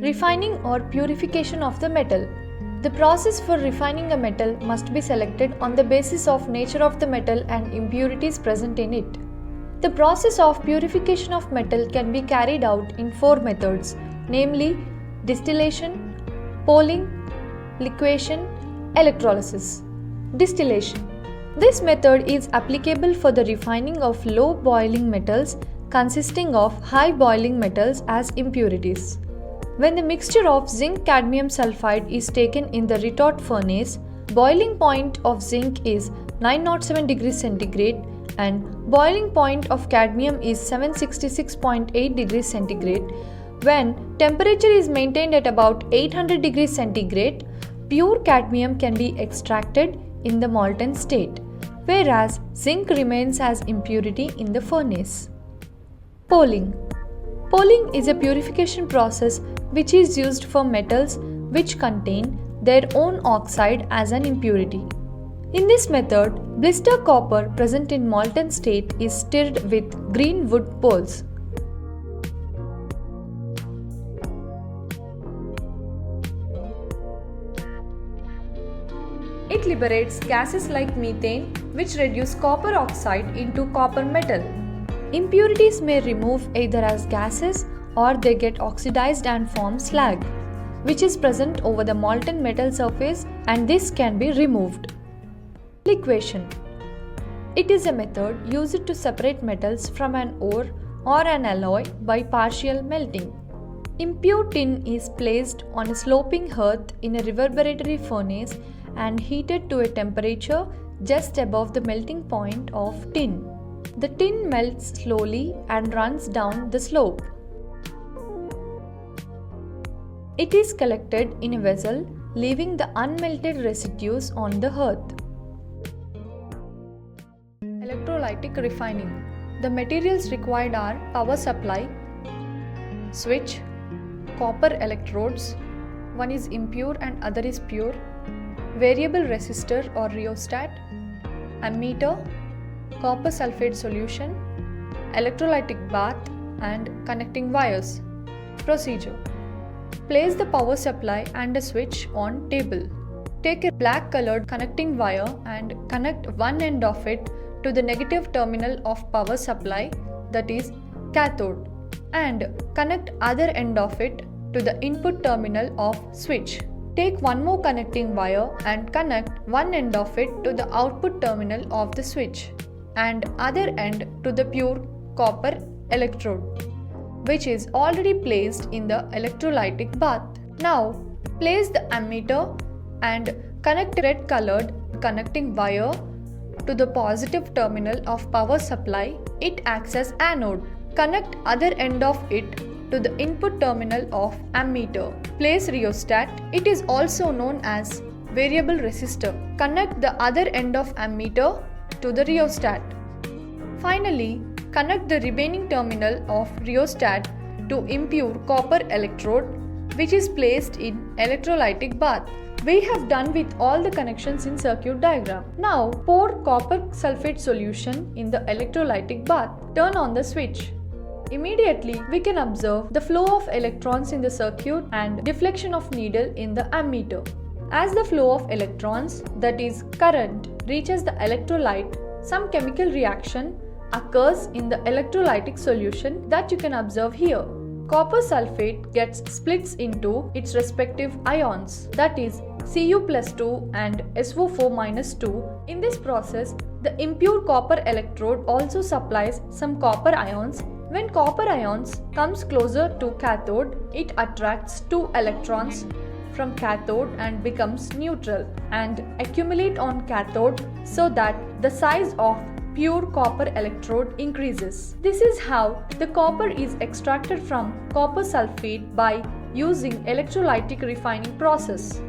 Refining or purification of the metal. The process for refining a metal must be selected on the basis of nature of the metal and impurities present in it. The process of purification of metal can be carried out in 4 methods, namely distillation, poling, liquefaction, electrolysis. Distillation. This method is applicable for the refining of low boiling metals consisting of high boiling metals as impurities. When the mixture of zinc cadmium sulfide is taken in the retort furnace, boiling point of zinc is 907 degrees centigrade and boiling point of cadmium is 766.8 degrees centigrade. When temperature is maintained at about 800 degrees centigrade, pure cadmium can be extracted in the molten state, whereas zinc remains as impurity in the furnace. Poling. Poling is a purification process which is used for metals which contain their own oxide as an impurity. In this method, blister copper present in molten state is stirred with green wood poles. It liberates gases like methane which reduce copper oxide into copper metal. Impurities may remove either as gases or they get oxidized and form slag, which is present over the molten metal surface, and this can be removed. Liquefaction. It is a method used to separate metals from an ore or an alloy by partial melting. Impure tin is placed on a sloping hearth in a reverberatory furnace and heated to a temperature just above the melting point of tin. The tin melts slowly and runs down the slope. It is collected in a vessel, leaving the unmelted residues on the hearth. Electrolytic refining. The materials required are power supply, switch, copper electrodes, one is impure and other is pure, variable resistor or rheostat, ammeter, copper sulfate solution, electrolytic bath, and connecting wires. Procedure. Place the power supply and a switch on table. Take a black colored connecting wire and connect one end of it to the negative terminal of power supply, that is cathode, and connect other end of it to the input terminal of switch. Take one more connecting wire and connect one end of it to the output terminal of the switch and other end to the pure copper electrode, which is already placed in the electrolytic bath. Now, place the ammeter and connect red colored connecting wire to the positive terminal of power supply. It acts as anode. Connect other end of it to the input terminal of ammeter. Place rheostat. It is also known as variable resistor. Connect the other end of ammeter to the rheostat. Finally, connect the remaining terminal of rheostat to impure copper electrode, which is placed in electrolytic bath. We have done with all the connections in circuit diagram. Now pour copper sulfate solution in the electrolytic bath. Turn on the switch. Immediately we can observe the flow of electrons in the circuit and deflection of needle in the ammeter. As the flow of electrons, that is current, reaches the electrolyte, some chemical reaction occurs in the electrolytic solution that you can observe here. Copper sulfate gets splits into its respective ions, that is Cu+2 and SO4-2. In this process, the impure copper electrode also supplies some copper ions. When copper ions comes closer to cathode, it attracts 2 electrons from cathode and becomes neutral and accumulate on cathode so that the size of pure copper electrode increases. This is how the copper is extracted from copper sulfate by using electrolytic refining process.